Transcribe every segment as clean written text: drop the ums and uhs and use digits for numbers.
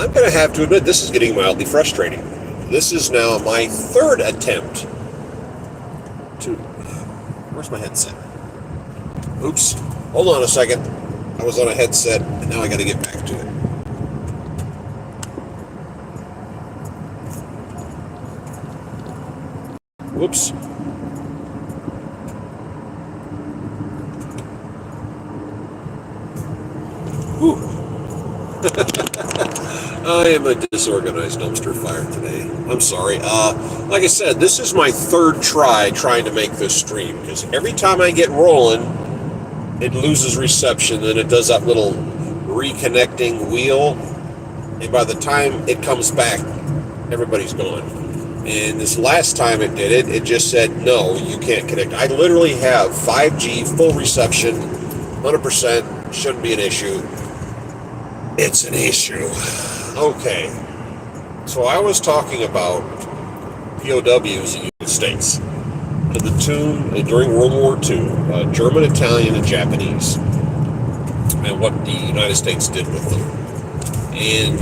I'm going to have to admit this is getting mildly frustrating. This is now my third attempt to... Where's my headset? Oops. Hold on a second. I was on a headset, and now I got to get back to it. Whoops. Whew. I am a disorganized dumpster fire today. I'm sorry. Like I said, this is my third trying to make this stream, because every time I get rolling, it loses reception, and it does that little reconnecting wheel, and by the time it comes back, everybody's gone. And this last time it did it, it just said, no, you can't connect. I literally have 5G, full reception, 100%, shouldn't be an issue. It's an issue. Okay. So I was talking about POWs in the United States. To the tune, during World War II, German, Italian, and Japanese, and what the United States did with them. And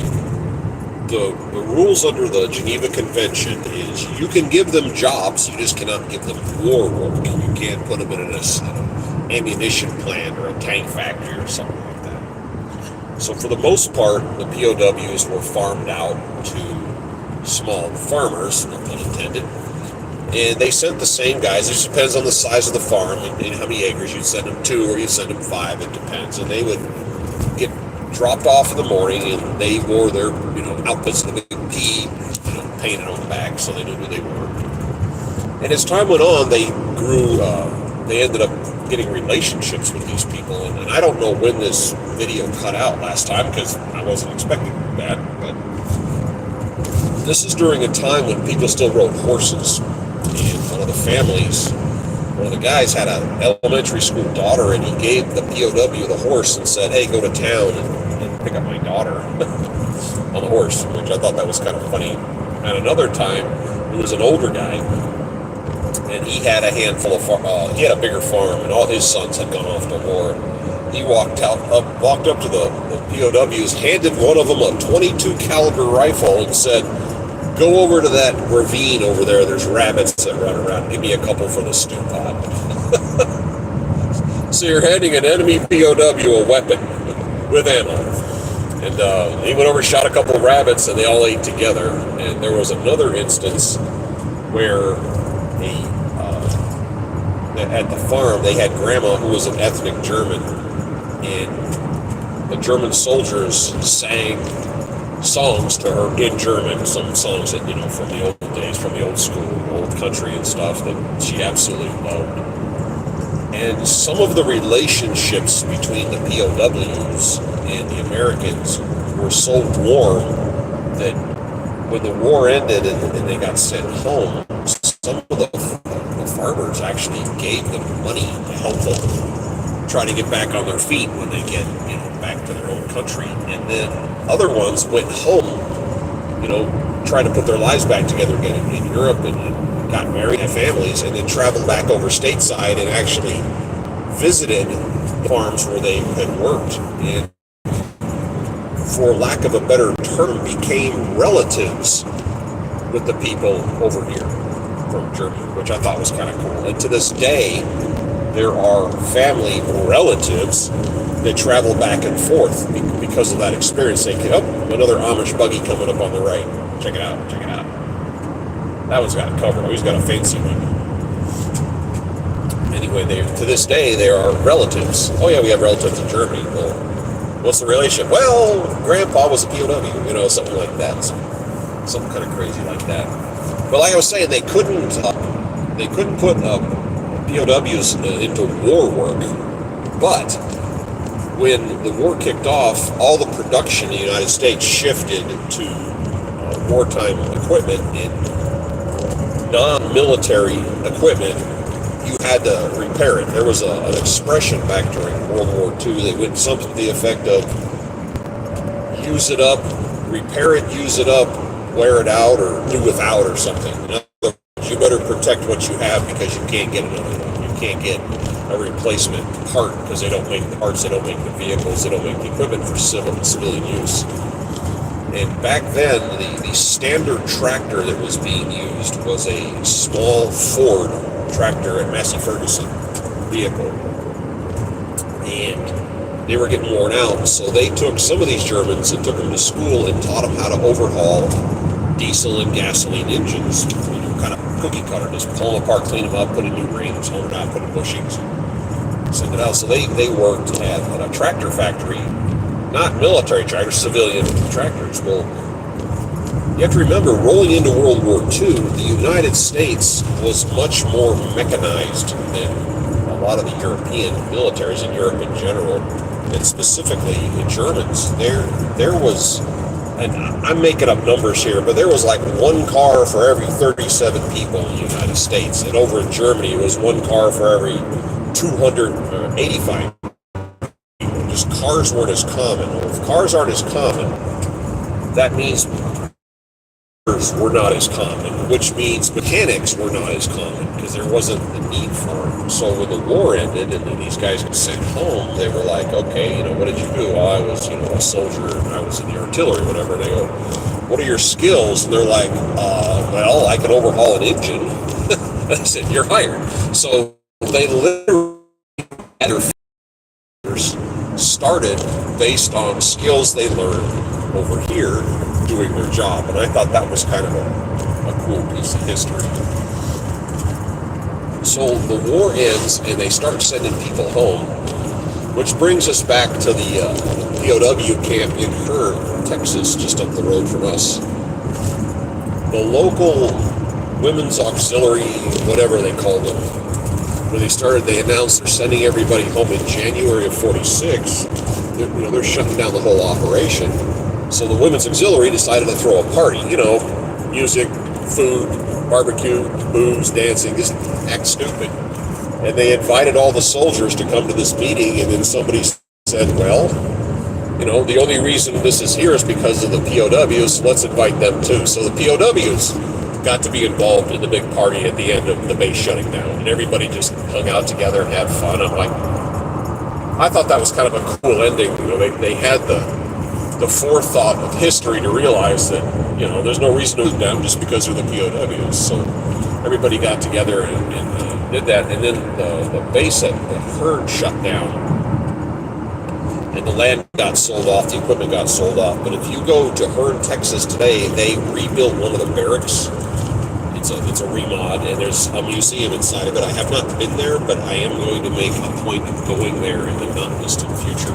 the rules under the Geneva Convention is you can give them jobs, you just cannot give them war work. You can't put them in an ammunition plant or a tank factory or something like that. So for the most part, the POWs were farmed out to small farmers, no pun intended. And they sent the same guys. It just depends on the size of the farm and how many acres. You'd send them 2 or you'd send them 5. It depends. And they would get dropped off in the morning, and they wore their outfits, the big P, painted on the back, so they knew who they were. And as time went on, they grew. They ended up getting relationships with these people. And I don't know when this video cut out last time, because I wasn't expecting that. But this is during a time when people still rode horses. And one of the guys had an elementary school daughter, and he gave the POW the horse and said, hey, go to town and pick up my daughter on the horse, which I thought that was kind of funny. And another time, there was an older guy, and he had a handful of he had a bigger farm, and all his sons had gone off to war. He walked up to the POWs, handed one of them a .22 caliber rifle, and said, go over to that ravine over there. There's rabbits that run around. Give me a couple for the stew pot. So you're handing an enemy POW a weapon with ammo. And he went over, shot a couple of rabbits, and they all ate together. And there was another instance where at the farm, they had grandma who was an ethnic German. And the German soldiers sang songs to her in German, some songs that, from the old days, from the old school, old country and stuff that she absolutely loved. And some of the relationships between the POWs and the Americans were so warm that when the war ended and they got sent home, some of the farmers actually gave them money to help them try to get back on their feet when they get, back to their own country. And then other ones went home, tried to put their lives back together again in Europe and got married, had families, and then traveled back over stateside and actually visited farms where they had worked. And for lack of a better term, became relatives with the people over here from Germany, which I thought was kind of cool. And to this day, there are family relatives that travel back and forth because of that experience. They can, another Amish buggy coming up on the right. Check it out. That one's got it covered. Oh, he's got a fancy one. Anyway, to this day, there are relatives. Oh yeah, we have relatives in Germany. Well, what's the relationship? Well, Grandpa was a POW, something like that. Something kind of crazy like that. But like I was saying, they couldn't put POWs into war work. But when the war kicked off, all the production in the United States shifted to wartime equipment, and non-military equipment, you had to repair it. There was an expression back during World War II. They went something to the effect of use it up, repair it, use it up, wear it out, or do without, or something. In other words, you better protect what you have because you can't get another one. You can't get a replacement part because they don't make the parts, they don't make the vehicles, they don't make the equipment for civilian use. And back then, the standard tractor that was being used was a small Ford tractor, a Massey Ferguson vehicle. And they were getting worn out, so they took some of these Germans and took them to school and taught them how to overhaul diesel and gasoline engines. Kind of cookie cutter, just pull them apart, clean them up, put in new rings, hold it out, put in bushings, send it out. So they worked at a tractor factory, not military tractors, civilian tractors. Well, you have to remember, rolling into World War II, the United States was much more mechanized than a lot of the European militaries in Europe in general, and specifically the Germans. There was, and I'm making up numbers here, but there was like one car for every 37 people in the United States. And over in Germany, it was one car for every 285 people. Just cars weren't as common. Well, if cars aren't as common, that means were not as common, which means mechanics were not as common because there wasn't the need for them. So when the war ended and then these guys got sent home, they were like, okay, what did you do? Well, I was, a soldier and I was in the artillery, whatever. And they go, what are your skills? And they're like, well, I can overhaul an engine. I said, you're hired. So they literally had their fingers started based on skills they learned over here doing their job, and I thought that was kind of a cool piece of history. So the war ends, and they start sending people home, which brings us back to the POW camp in Hearne, Texas, just up the road from us. The local women's auxiliary, whatever they called them, when they announced they're sending everybody home in January of '46. They're shutting down the whole operation. So the women's auxiliary decided to throw a party, music, food, barbecue, booze, dancing, just act stupid. And they invited all the soldiers to come to this meeting, and then somebody said, well, the only reason this is here is because of the POWs, so let's invite them too. So the POWs got to be involved in the big party at the end of the base shutting down, and everybody just hung out together and had fun. I thought that was kind of a cool ending. They had the forethought of history to realize that, there's no reason to move down just because of the POWs. So everybody got together and did that. And then the base at Hearne shut down. And the land got sold off, the equipment got sold off. But if you go to Hearne, Texas today, they rebuilt one of the barracks. It's a remod, and there's a museum inside of it. I have not been there, but I am going to make a point of going there in the not-distant future.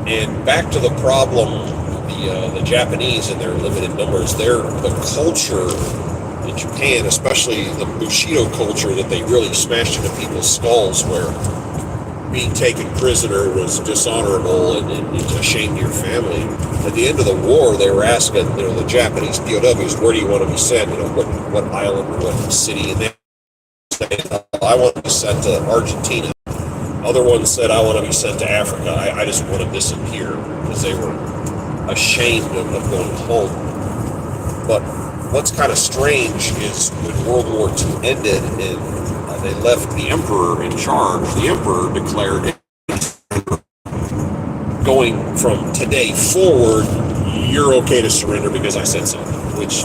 And back to the problem, the Japanese and their limited numbers, the culture in Japan, especially the Bushido culture that they really smashed into people's skulls, where being taken prisoner was dishonorable and a shame to your family. At the end of the war, they were asking, the Japanese POWs, where do you want to be sent? What island or what city? And they said, I want to be sent to Argentina. Other ones said, I want to be sent to Africa. I just want to disappear, because they were ashamed of going home. But what's kind of strange is when World War II ended and they left the emperor in charge, the emperor declared, going from today forward, you're okay to surrender because I said so, which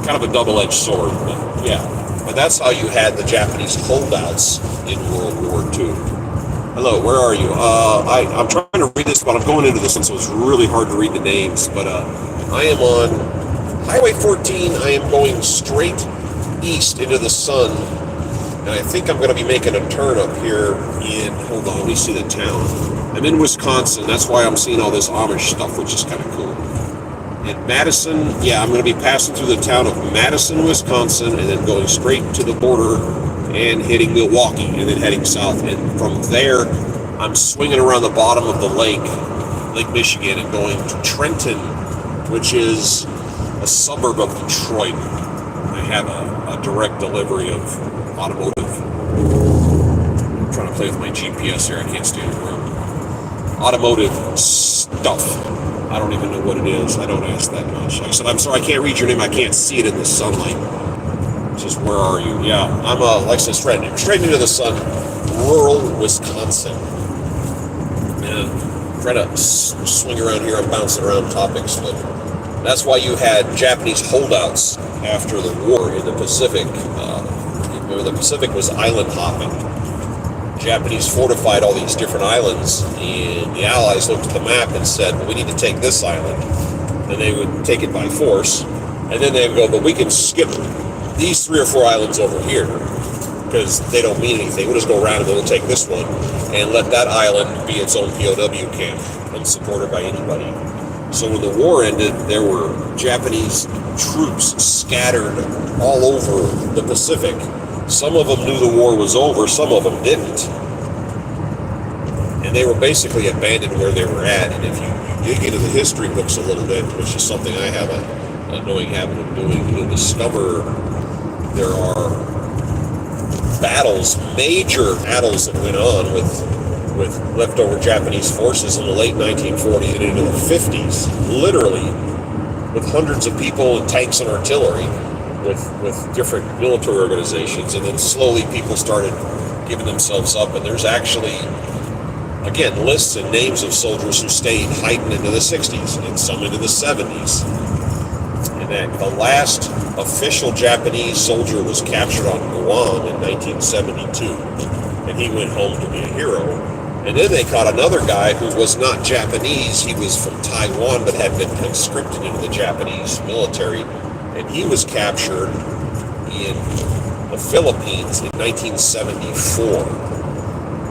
kind of a double-edged sword, but yeah. But that's how you had the Japanese holdouts in World War II. Hello, where are you? I'm trying to read this, but I'm going into this one, so it's really hard to read the names. But I am on Highway 14. I am going straight east into the sun, and I think I'm going to be making a turn up here in, hold on, let me see the town. I'm in Wisconsin. That's why I'm seeing all this Amish stuff, which is kind of cool. And Madison, yeah, I'm going to be passing through the town of Madison, Wisconsin, and then going straight to the border and hitting Milwaukee, and then heading south. And from there, I'm swinging around the bottom of the Lake Michigan, and going to Trenton, which is a suburb of Detroit. I have a direct delivery of automotive. I'm trying to play with my GPS here. I can't stand it around. Automotive stuff. I don't even know what it is. I don't ask that much. Like I said, I'm sorry, I can't read your name. I can't see it in the sunlight. Just where are you? Yeah, I'm like I said, straight into the sun, rural Wisconsin. And trying to swing around here. I'm bouncing around topics, but that's why you had Japanese holdouts after the war in the Pacific. Remember, the Pacific was island hopping. Japanese fortified all these different islands, and the Allies looked at the map and said, well, we need to take this island. And they would take it by force, and then they would go, but we can skip these 3 or 4 islands over here because they don't mean anything. We'll just go around and we'll take this one and let that island be its own POW camp, unsupported by anybody. So when the war ended, there were Japanese troops scattered all over the Pacific. Some of them knew the war was over, some of them didn't. And they were basically abandoned where they were at. And if you dig into the history books a little bit, which is something I have an annoying habit of doing, you'll discover there are battles, major battles that went on with leftover Japanese forces in the late 1940s and into the 50s, literally, with hundreds of people and tanks and artillery, with different military organizations. And then slowly people started giving themselves up, and there's actually, again, lists and names of soldiers who stayed hiding into the 60s and some into the 70s. And that the last official Japanese soldier was captured on Guam in 1972, and he went home to be a hero. And then they caught another guy who was not Japanese. He was from Taiwan but had been conscripted into the Japanese military, and he was captured in the Philippines in 1974.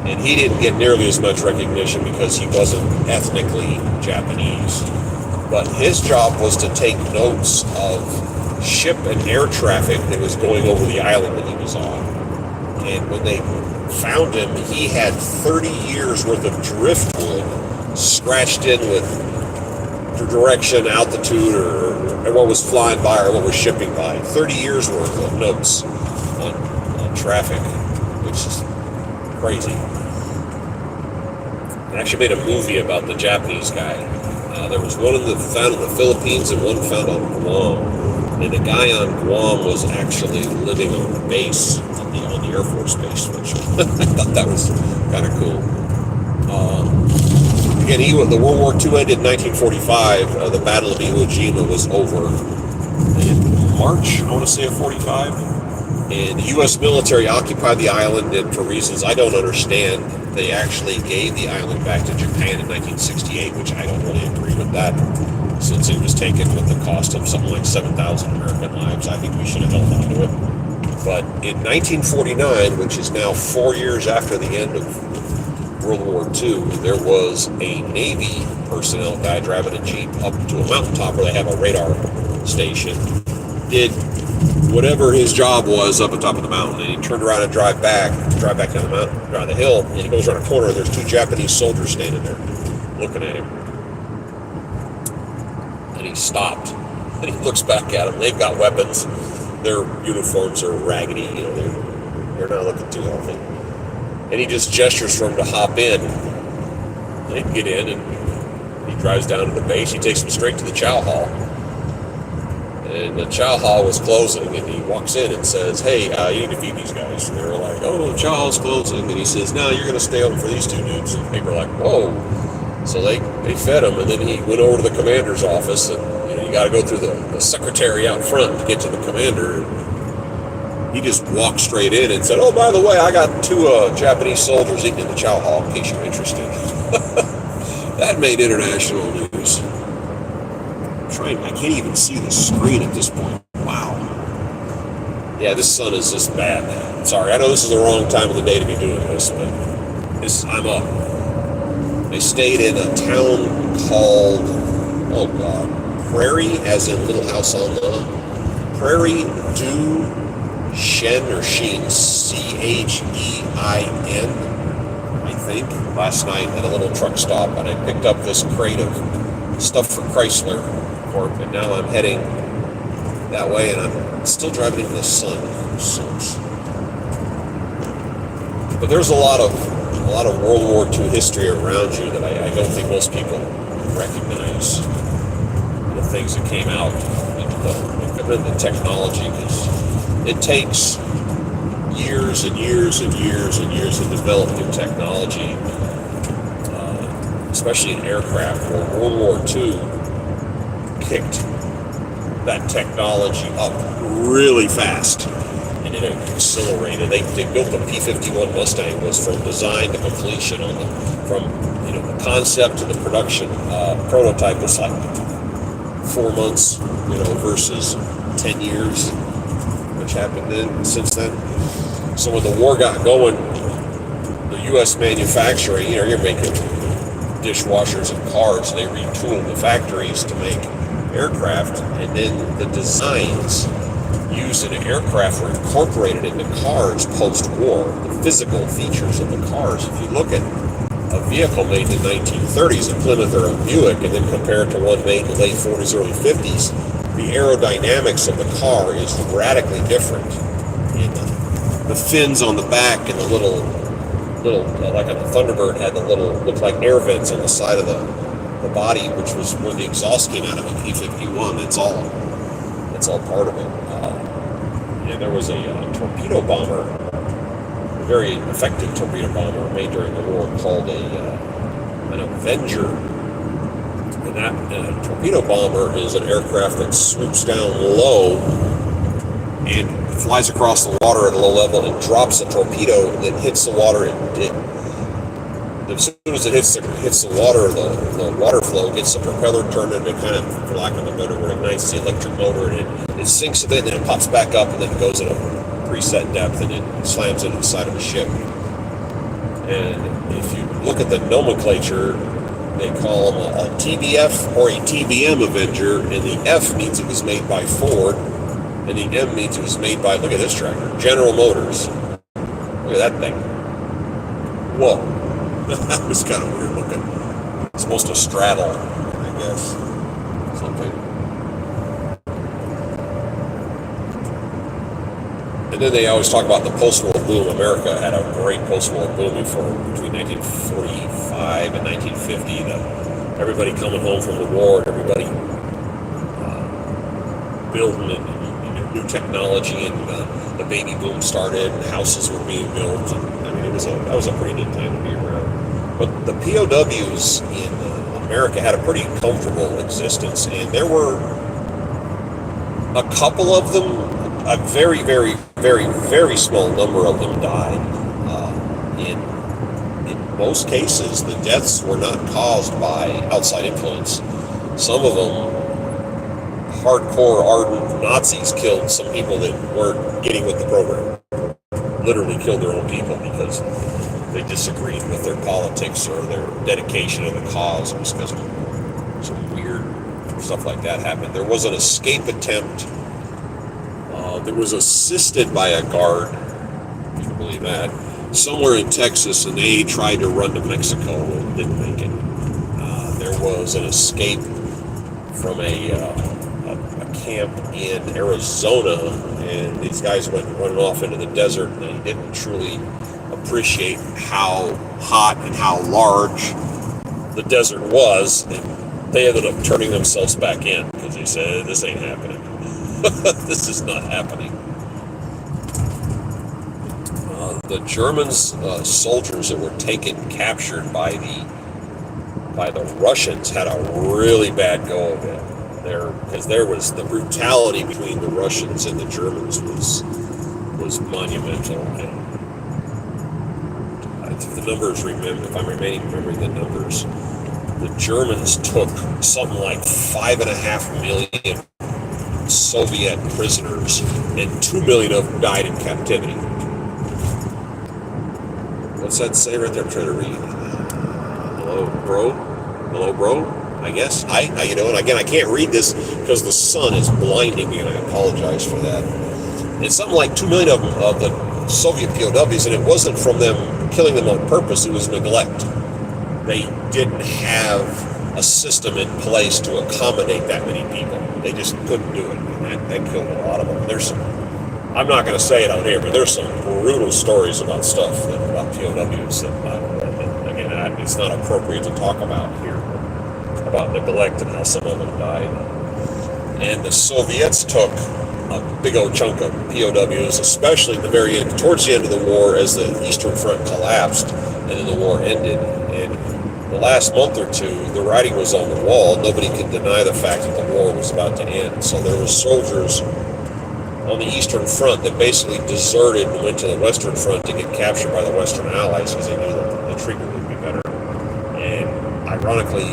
And he didn't get nearly as much recognition because he wasn't ethnically Japanese. But his job was to take notes of ship and air traffic that was going over the island that he was on. And when they found him, he had 30 years worth of driftwood scratched in with the direction, altitude, or what was flying by or what was shipping by. 30 years worth of notes on traffic, which is crazy. I actually made a movie about the Japanese guy. There was one found in the Philippines and one found on Guam. And the guy on Guam was actually living on the base, on the Air Force base, which I thought that was kind of cool. Again, the World War II ended in 1945. The Battle of Iwo Jima was over in March, I want to say, of 45. And the U.S. military occupied the island, and for reasons I don't understand, they actually gave the island back to Japan in 1968, which I don't really agree with that, since it was taken with the cost of something like 7,000 American lives. I think we should have held on to it. But in 1949, which is now 4 years after the end of World War II, there was a Navy personnel guy driving a Jeep up to a mountaintop where they have a radar station, did whatever his job was up on top of the mountain, and he turned around and drive back down the mountain, down the hill, and he goes around a corner, and there's 2 Japanese soldiers standing there looking at him. And he stopped, and he looks back at them. They've got weapons. Their uniforms are raggedy, they're not looking too healthy. And he just gestures for him to hop in. They get in, and he drives down to the base. He takes them straight to the chow hall. And the chow hall was closing, and he walks in and says, hey, you need to feed these guys. And they were like, oh, the chow hall's closing. And he says, no, you're going to stay open for these 2 dudes. And they were like, whoa. So they fed him, and then he went over to the commander's office, and you got to go through the secretary out front to get to the commander. He just walked straight in and said, oh, by the way, I got 2 Japanese soldiers eating in the chow hall, in case you're interested. That made international news. I can't even see the screen at this point. Wow. Yeah, this sun is just bad. Sorry, I know this is the wrong time of the day to be doing this, but I'm up. They stayed in a town called, oh God, Prairie, as in Little House on the Prairie du Chien, or Sheen, Chein, I think, last night at a little truck stop, and I picked up this crate of stuff for Chrysler. And now I'm heading that way, and I'm still driving into the sun. Sucks. But there's a lot of World War II history around you that I don't think most people recognize. The things that came out, the technology, because it takes years and years and years and years to develop new technology. especially in aircraft, where World War II kicked that technology up really fast, and it accelerated. They built the P-51 Mustang was from design to completion from the concept to the production prototype was like 4 months, versus 10 years, which happened then since then. So when the war got going, the U.S. manufacturing, you're making dishwashers and cars. They retooled the factories to make aircraft, and then the designs used in an aircraft were incorporated into cars post-war. The physical features of the cars. If you look at a vehicle made in the 1930s, a Plymouth or a Buick, and then compare it to one made in the late 40s, early 50s, the aerodynamics of the car is radically different. And the fins on the back and the little like on the Thunderbird had the little, looked like air vents on the side of the body, which was where the exhaust came out of a P-51. It's all part of it. And there was a torpedo bomber, a very effective torpedo bomber made during the war called an Avenger. And that torpedo bomber is an aircraft that swoops down low and flies across the water at a low level and drops a torpedo that hits the water. As soon as it hits the water, the water flow gets the propeller turned into kind of, for lack of a better word, ignites the electric motor, and it sinks a bit, and then it pops back up, and then it goes at a preset depth, and it slams into the side of the ship. And if you look at the nomenclature, they call them a TBF or a TBM Avenger, and the F means it was made by Ford, and the M means it was made by, look at this tractor, General Motors. Look at that thing. Whoa. That was kind of weird looking. It's supposed to straddle, I guess. Something. And then they always talk about the post-war boom. America had a great post-war boom between 1945 and 1950. Everybody coming home from the war, and everybody building new technology, and the baby boom started, and houses were being built. And, that was a pretty neat time to be around. But the POWs in America had a pretty comfortable existence, and there were a couple of them, a very, very, very, very small number of them died. In most cases, the deaths were not caused by outside influence. Some of them, hardcore, ardent Nazis killed some people that weren't getting with the program. Literally killed their own people because they disagreed with their politics or their dedication to the cause, just because some weird stuff like that happened. There was an escape attempt that was assisted by a guard, if you can believe that, somewhere in Texas, and they tried to run to Mexico and didn't make it. There was an escape from a camp in Arizona, and these guys went running off into the desert, and they didn't truly appreciate how hot and how large the desert was, and they ended up turning themselves back in because they said, this ain't happening. This is not happening. The Germans, soldiers that were captured by the Russians, had a really bad go of it. Because there was the brutality between the Russians and the Germans was monumental. And if I'm remembering the numbers, the Germans took something like 5.5 million Soviet prisoners, and 2 million of them died in captivity. What's that say right there? I'm trying to read. Hello, bro. I guess. Hi, how you doing? Again, I can't read this because the sun is blinding me, and I apologize for that. It's something like 2 million of the Soviet POWs, and it wasn't from them killing them on purpose, it was neglect. They didn't have a system in place to accommodate that many people. They just couldn't do it, and that killed a lot of them. I'm not going to say it out here, but there's some brutal stories about POWs that, again, it's not appropriate to talk about here, about neglect and how some of them died. And the Soviets took a big old chunk of POWs, especially at the very end, towards the end of the war, as the Eastern Front collapsed and then the war ended. And the last month or two, the writing was on the wall. Nobody could deny the fact that the war was about to end. So there were soldiers on the Eastern Front that basically deserted and went to the Western Front to get captured by the Western Allies because they knew that the treatment would be better. And ironically,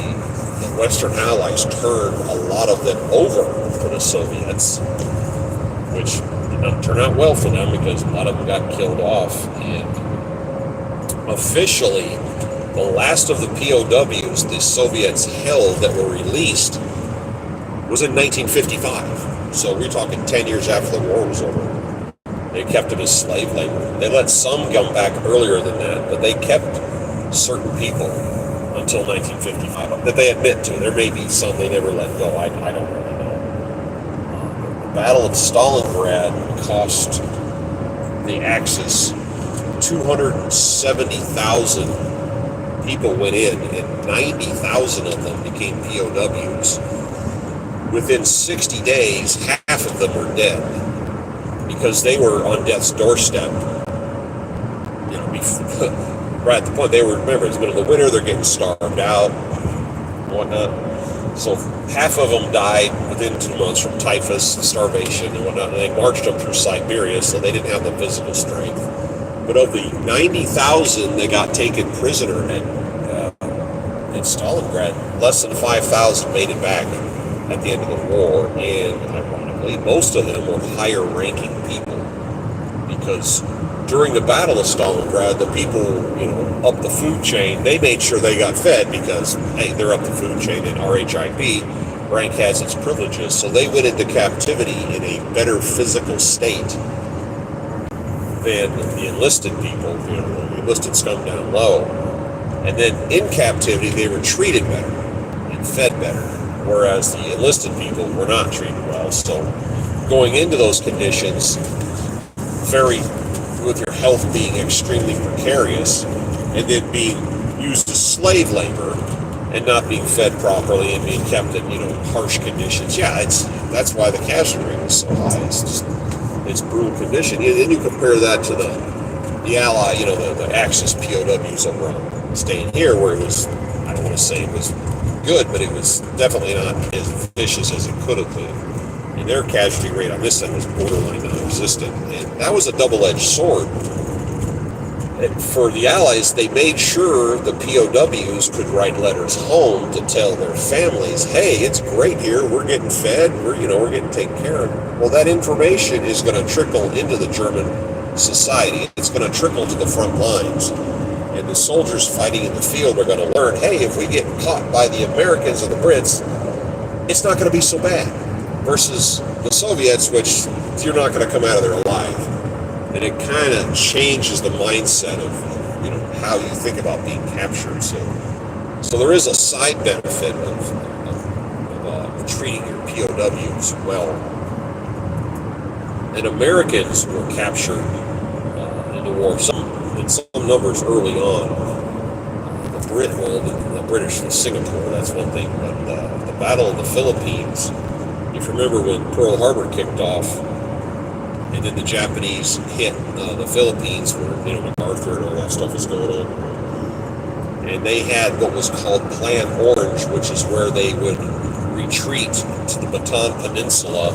the Western Allies turned a lot of them over to the Soviets, which did not turn out well for them because a lot of them got killed off. And officially, the last of the POWs the Soviets held that were released was in 1955. So we're talking 10 years after the war was over. They kept them as slave labor. They let some come back earlier than that, but they kept certain people until 1955 that they admit to. There may be some they never let go. I don't really know. The Battle of Stalingrad cost the Axis 270,000 people went in, and 90,000 of them became POWs. Within 60 days, half of them were dead because they were on death's doorstep. You know, right at the point they were, remember, it's the middle of the winter, they're getting starved out and whatnot. So half of them died within 2 months from typhus, starvation, and whatnot. And they marched them through Siberia, so they didn't have the physical strength. But of the 90,000 that got taken prisoner in Stalingrad, less than 5,000 made it back at the end of the war, and ironically, most of them were higher-ranking people, because during the Battle of Stalingrad, the people, up the food chain, they made sure they got fed because, hey, they're up the food chain, and RHIB, rank has its privileges, so they went into captivity in a better physical state than the enlisted people, the enlisted scum down low. And then in captivity, they were treated better and fed better, whereas the enlisted people were not treated well. So going into those conditions, with your health being extremely precarious, and then being used as slave labor and not being fed properly and being kept in, harsh conditions. Yeah, that's why the casualty rate is so high. It's brutal condition. And then you compare that to the Ally, the Axis POWs over staying here, where it was, I don't want to say it was good, but it was definitely not as vicious as it could have been. And their casualty rate on this end was borderline non-existent. And that was a double-edged sword. And for the Allies, they made sure the POWs could write letters home to tell their families, hey, it's great here, we're getting fed, we're getting taken care of. Well, that information is going to trickle into the German society. It's going to trickle to the front lines. And the soldiers fighting in the field are going to learn, hey, if we get caught by the Americans or the Brits, it's not going to be so bad. Versus the Soviets, which you're not going to come out of there alive. And it kind of changes the mindset of, how you think about being captured. So there is a side benefit of treating your POWs well. And Americans were captured in the war. In some numbers early on. The British in Singapore, that's one thing. But the Battle of the Philippines, if you remember when Pearl Harbor kicked off, and then the Japanese hit the Philippines where, MacArthur and all that stuff was going on. And they had what was called Plan Orange, which is where they would retreat to the Bataan Peninsula,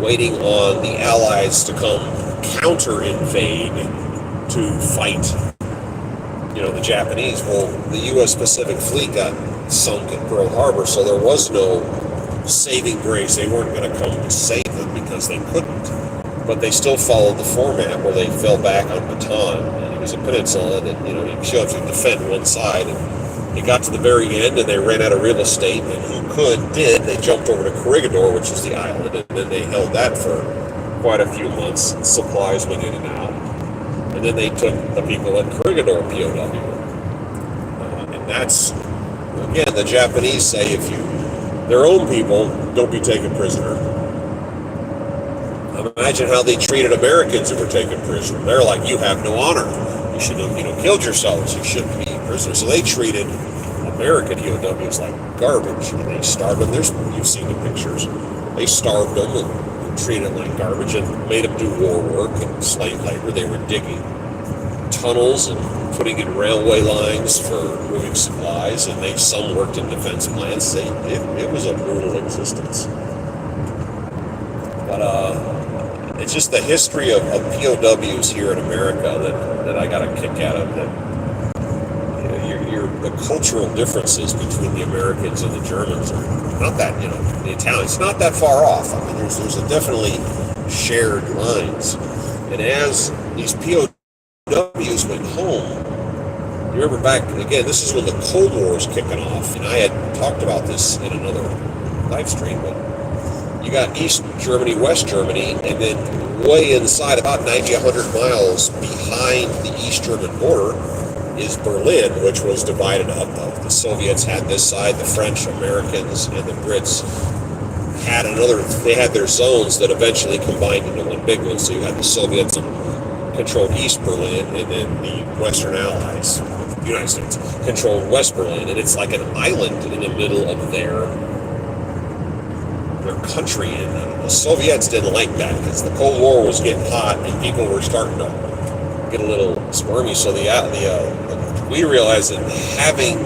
waiting on the Allies to come counter-invade to fight, the Japanese. Well, the U.S. Pacific Fleet got sunk at Pearl Harbor, so there was no saving grace. They weren't going to come to save them because they couldn't. But they still followed the format where they fell back on Bataan. And it was a peninsula that, you showed up to defend one side. And it got to the very end, and they ran out of real estate. And who did. They jumped over to Corregidor, which is the island. And then they held that for quite a few months. Supplies went in and out. And then they took the people at Corregidor POW. And that's, again, the Japanese say their own people, don't be taken prisoner. Imagine how they treated Americans who were taken prisoner. They're like, you have no honor. You should have, killed yourselves. You shouldn't be prisoners. So they treated American POWs like garbage, and they starved them. You've seen the pictures. They starved them and treated them like garbage and made them do war work and slave labor. They were digging tunnels and putting in railway lines for moving supplies, and some worked in defense plants. It was a brutal existence. But it's just the history of POWs here in America that I got a kick out of. That the cultural differences between the Americans and the Germans are not that, the Italians, not that far off. I mean, there's definitely shared lines. And as these POWs went home, you remember back, again, this is when the Cold War was kicking off, and I had talked about this in another live stream, but you got East Germany, West Germany, and then way inside, about 90, 100 miles behind the East German border, is Berlin, which was divided up. The Soviets had this side, the French, Americans, and the Brits had they had their zones that eventually combined into one big one. So you had the Soviets controlled East Berlin, and then the Western Allies, the United States, controlled West Berlin, and it's like an island in the middle of their country, and the Soviets didn't like that because the Cold War was getting hot and people were starting to get a little squirmy. So we realized that having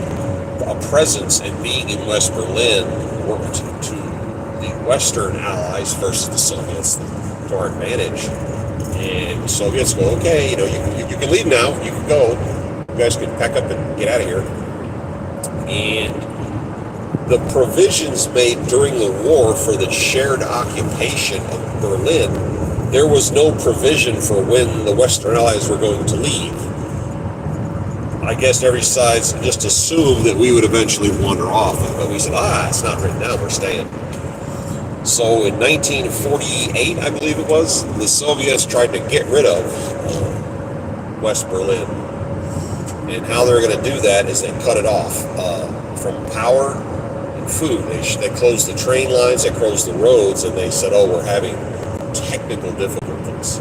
a presence and being in West Berlin worked to the Western Allies versus the Soviets to our advantage. And the Soviets go, okay, you can leave now, you can go, you guys can pack up and get out of here. And the provisions made during the war for the shared occupation of Berlin, there was no provision for when the Western Allies were going to leave. I guess every side just assumed that we would eventually wander off, but we said, it's not written down, we're staying. So in 1948, I believe it was, the Soviets tried to get rid of West Berlin. And how they're going to do that is they cut it off from power and food. They closed the train lines, they closed the roads, and they said, we're having technical difficulties.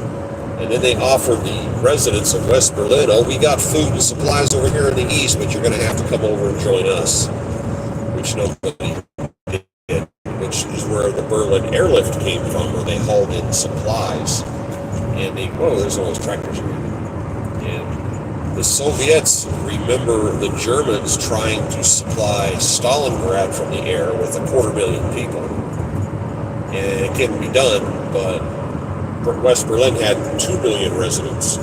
And then they offered the residents of West Berlin, we got food and supplies over here in the east, but you're going to have to come over and join us, which nobody did, which is where the Berlin Airlift came from, where they hauled in supplies. And there's always tractors here. And the Soviets remember the Germans trying to supply Stalingrad from the air with 250,000 people. And it couldn't be done, but West Berlin had 2 million residents,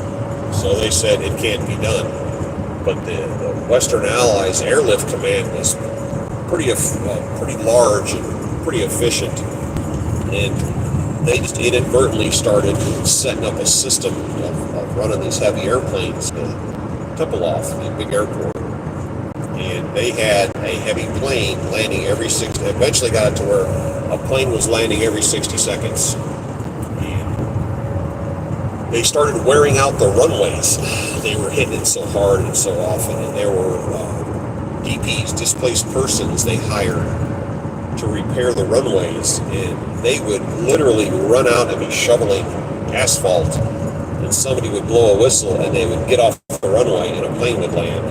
so they said it can't be done. But the Western Allies Airlift Command was pretty large and pretty efficient, and they just inadvertently started setting up a system of running these heavy airplanes to Tempelhof, the big airport. And they had a heavy plane landing eventually got it to where a plane was landing every 60 seconds. They started wearing out the runways. They were hitting it so hard and so often, and there were DPs, displaced persons, they hired to repair the runways, and they would literally run out and be shoveling asphalt, and somebody would blow a whistle, and they would get off the runway, and a plane would land,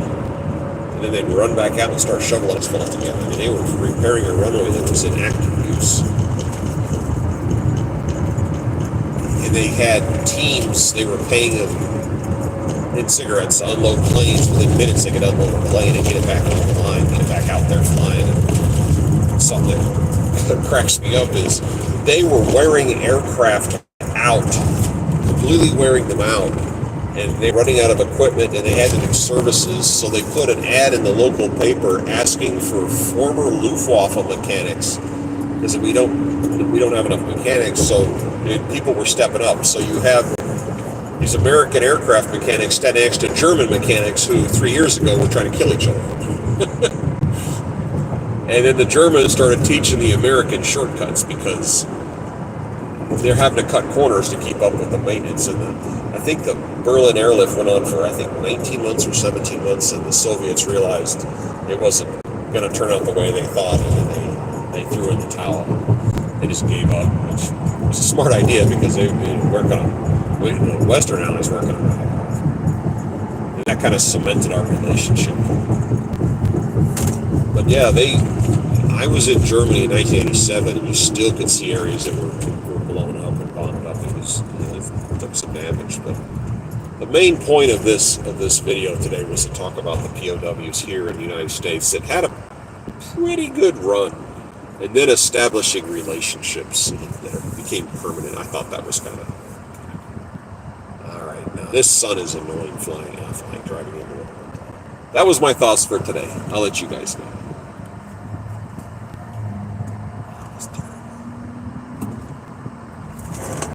and then they'd run back out and start shoveling asphalt again. I mean, they were repairing a runway that was in active use. They had teams, they were paying them in cigarettes to unload planes. Within minutes they could unload a plane and get it back on the line, get it back out there flying. And something that cracks me up is they were wearing aircraft out, completely wearing them out, and they were running out of equipment, and they had to do services, so they put an ad in the local paper asking for former Luftwaffe mechanics, because we don't have enough mechanics, so people were stepping up. So you have these American aircraft mechanics standing next to German mechanics who 3 years ago were trying to kill each other. And then the Germans started teaching the American shortcuts because they're having to cut corners to keep up with the maintenance. And I think the Berlin Airlift went on for 19 months or 17 months, and the Soviets realized it wasn't going to turn out the way they thought, and they threw in the towel. They just gave up, which was a smart idea because the Western Allies weren't going to back off. And that kind of cemented our relationship. But yeah, I was in Germany in 1987, and you still could see areas that were blown up and bombed up. It took some damage, but The main point of this video today was to talk about the POWs here in the United States that had a pretty good run, and then establishing relationships that became permanent. I thought that was kind of... All right, now this sun is annoying, flying driving over. That was my thoughts for today. I'll let you guys know.